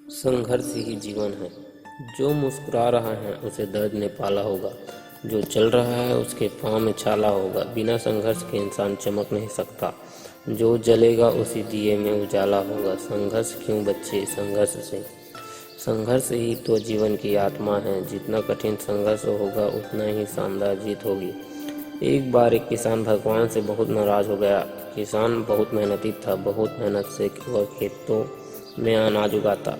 संघर्ष ही जीवन है। जो मुस्कुरा रहा है उसे दर्द ने पाला होगा। जो चल रहा है उसके पाँव में छाला होगा। बिना संघर्ष के इंसान चमक नहीं सकता। जो जलेगा उसी दिए में उजाला होगा। संघर्ष क्यों बच्चे, संघर्ष से। संघर्ष ही तो जीवन की आत्मा है। जितना कठिन संघर्ष होगा उतना ही शानदार जीत होगी। एक बार एक किसान भगवान से बहुत नाराज हो गया। किसान बहुत मेहनती था। बहुत मेहनत से वह खेतों में अनाज उगाता,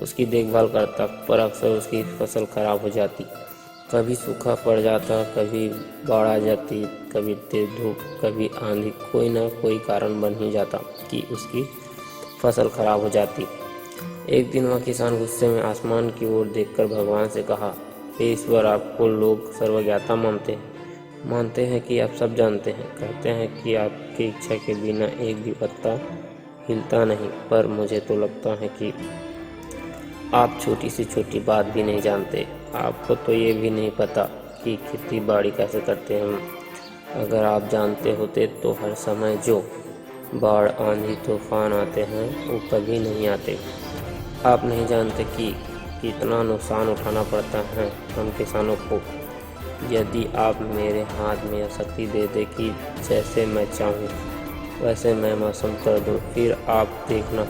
उसकी देखभाल करता, पर अक्सर उसकी फसल खराब हो जाती। कभी सूखा पड़ जाता, कभी बाढ़ आ जाती, कभी तेज धूप, कभी आंधी। कोई ना कोई कारण बन ही जाता कि उसकी फसल खराब हो जाती। एक दिन वह किसान गुस्से में आसमान की ओर देखकर भगवान से कहा, हे ईश्वर, आपको लोग सर्वज्ञाता मानते हैं कि आप सब जानते हैं। कहते हैं कि आपकी इच्छा के बिना एक भी पत्ता हिलता नहीं, पर मुझे तो लगता है कि आप छोटी से छोटी बात भी नहीं जानते। आपको तो ये भी नहीं पता कि खेती बाड़ी कैसे करते हैं। अगर आप जानते होते तो हर समय जो बाढ़, आंधी, तूफान आते हैं वो कभी नहीं आते। आप नहीं जानते कि कितना नुकसान उठाना पड़ता है हम किसानों को। यदि आप मेरे हाथ में शक्ति दे दे कि जैसे मैं चाहूँ वैसे मैं मौसम कर दूँ, फिर आप देखना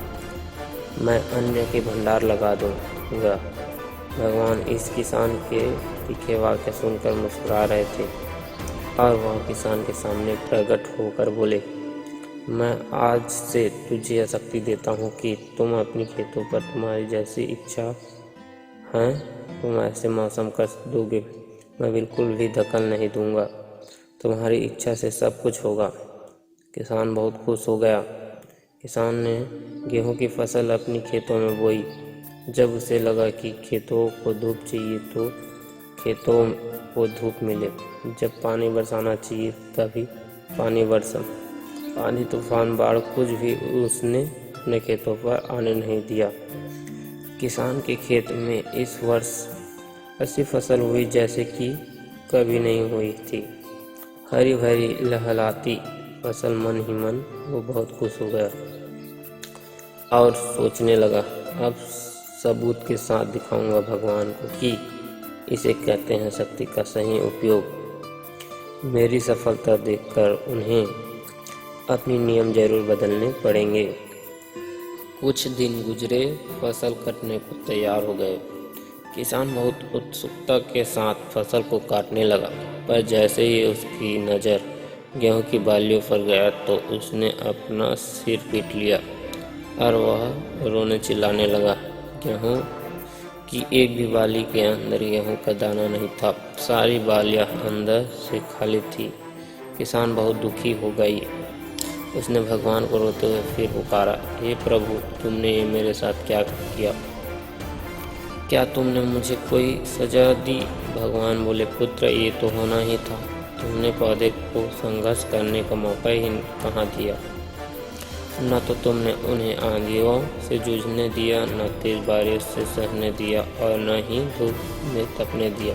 मैं अन्न के भंडार लगा दूँगा। भगवान इस किसान के तीखे वाक्य सुनकर मुस्कुरा रहे थे और वह किसान के सामने प्रकट होकर बोले, मैं आज से तुझे यह शक्ति देता हूँ कि तुम अपनी खेतों पर तुम्हारी जैसी इच्छा है तुम ऐसे मौसम कर दोगे। मैं बिल्कुल भी दखल नहीं दूंगा। तुम्हारी इच्छा से सब कुछ होगा। किसान बहुत खुश हो गया। किसान ने गेहूं की फसल अपनी खेतों में बोई। जब उसे लगा कि खेतों को धूप चाहिए तो खेतों को धूप मिले। जब पानी बरसाना चाहिए तभी पानी बरसा। आंधी, तूफान, बाढ़ कुछ भी उसने अपने खेतों पर आने नहीं दिया। किसान के खेत में इस वर्ष ऐसी फसल हुई जैसे कि कभी नहीं हुई थी। हरी भरी लहलहाती फसल। मन ही मन वो बहुत खुश हो गया और सोचने लगा, अब सबूत के साथ दिखाऊंगा भगवान को कि इसे कहते हैं शक्ति का सही उपयोग। मेरी सफलता देखकर उन्हें अपने नियम जरूर बदलने पड़ेंगे। कुछ दिन गुजरे, फसल कटने को तैयार हो गए। किसान बहुत उत्सुकता के साथ फसल को काटने लगा, पर जैसे ही उसकी नज़र गेहूं की बालियों पर गया तो उसने अपना सिर पीट लिया और वह रोने चिल्लाने लगा। गेहूं की एक भी बाली के अंदर गेहूं का दाना नहीं था। सारी बालियां अंदर से खाली थी। किसान बहुत दुखी हो गई। उसने भगवान को रोते हुए फिर पुकारा, हे प्रभु, तुमने ये मेरे साथ क्या किया? क्या तुमने मुझे कोई सजा दी? भगवान बोले, पुत्र, ये तो होना ही था। तुमने पौधे को संघर्ष करने का मौका ही कहाँ दिया। न तो तुमने उन्हें आंधियों से जूझने दिया, न तेज बारिश से सहने दिया और न ही धूप में तपने दिया।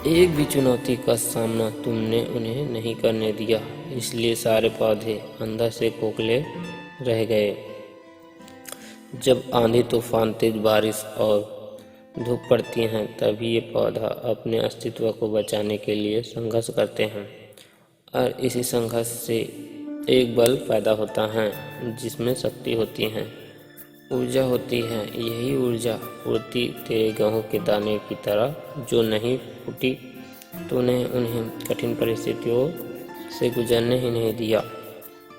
एक भी चुनौती का सामना तुमने उन्हें नहीं करने दिया। इसलिए सारे पौधे अंदर से खोखले रह गए। जब आंधी, तूफान, तेज बारिश और धूप पड़ती हैं तभी ये पौधा अपने अस्तित्व को बचाने के लिए संघर्ष करते हैं और इसी संघर्ष से एक बल पैदा होता है जिसमें शक्ति होती है, ऊर्जा होती है। यही ऊर्जा उड़ती तेरे गेहूं के दाने की तरह जो नहीं फूटी। तूने उन्हें कठिन परिस्थितियों से गुजरने ही नहीं दिया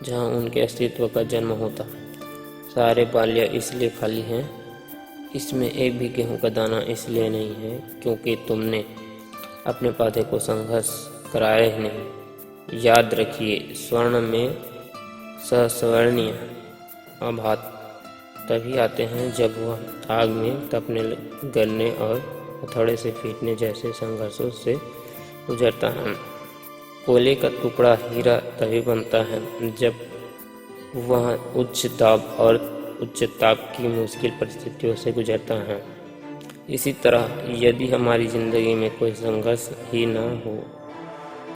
जहां उनके अस्तित्व का जन्म होता। सारे बालियाँ इसलिए खाली हैं, इसमें एक भी गेहूं का दाना इसलिए नहीं है क्योंकि तुमने अपने पौधे को संघर्ष कराया ही नहीं। याद रखिए, स्वर्ण में सस्वर्णीय आभात तभी आते हैं जब वह आग में तपने, गलने और हथौड़े से पीटने जैसे संघर्षों से गुजरता है। कोयले का टुकड़ा हीरा तभी बनता है जब वह उच्च दाब और उच्च ताप की मुश्किल परिस्थितियों से गुजरता है। इसी तरह यदि हमारी ज़िंदगी में कोई संघर्ष ही ना हो,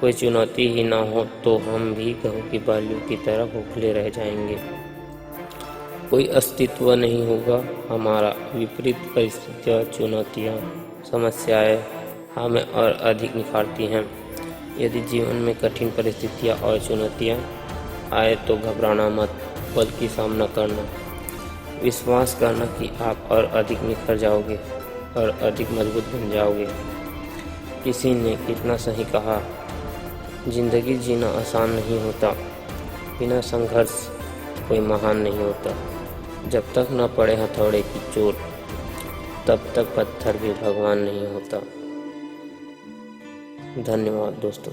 कोई चुनौती ही ना हो, तो हम भी गेहूं की बालियों की तरह खोखले रह जाएंगे। कोई अस्तित्व नहीं होगा हमारा। विपरीत परिस्थितियाँ, चुनौतियाँ, समस्याएं हमें और अधिक निखारती हैं। यदि जीवन में कठिन परिस्थितियाँ और चुनौतियाँ आए तो घबराना मत, बल्कि सामना करना। विश्वास करना कि आप और अधिक निखर जाओगे और अधिक मजबूत बन जाओगे। किसी ने कितना सही कहा, जिंदगी जीना आसान नहीं होता, बिना संघर्ष कोई महान नहीं होता। जब तक न पड़े हथौड़े की चोट, तब तक पत्थर भी भगवान नहीं होता। धन्यवाद दोस्तों।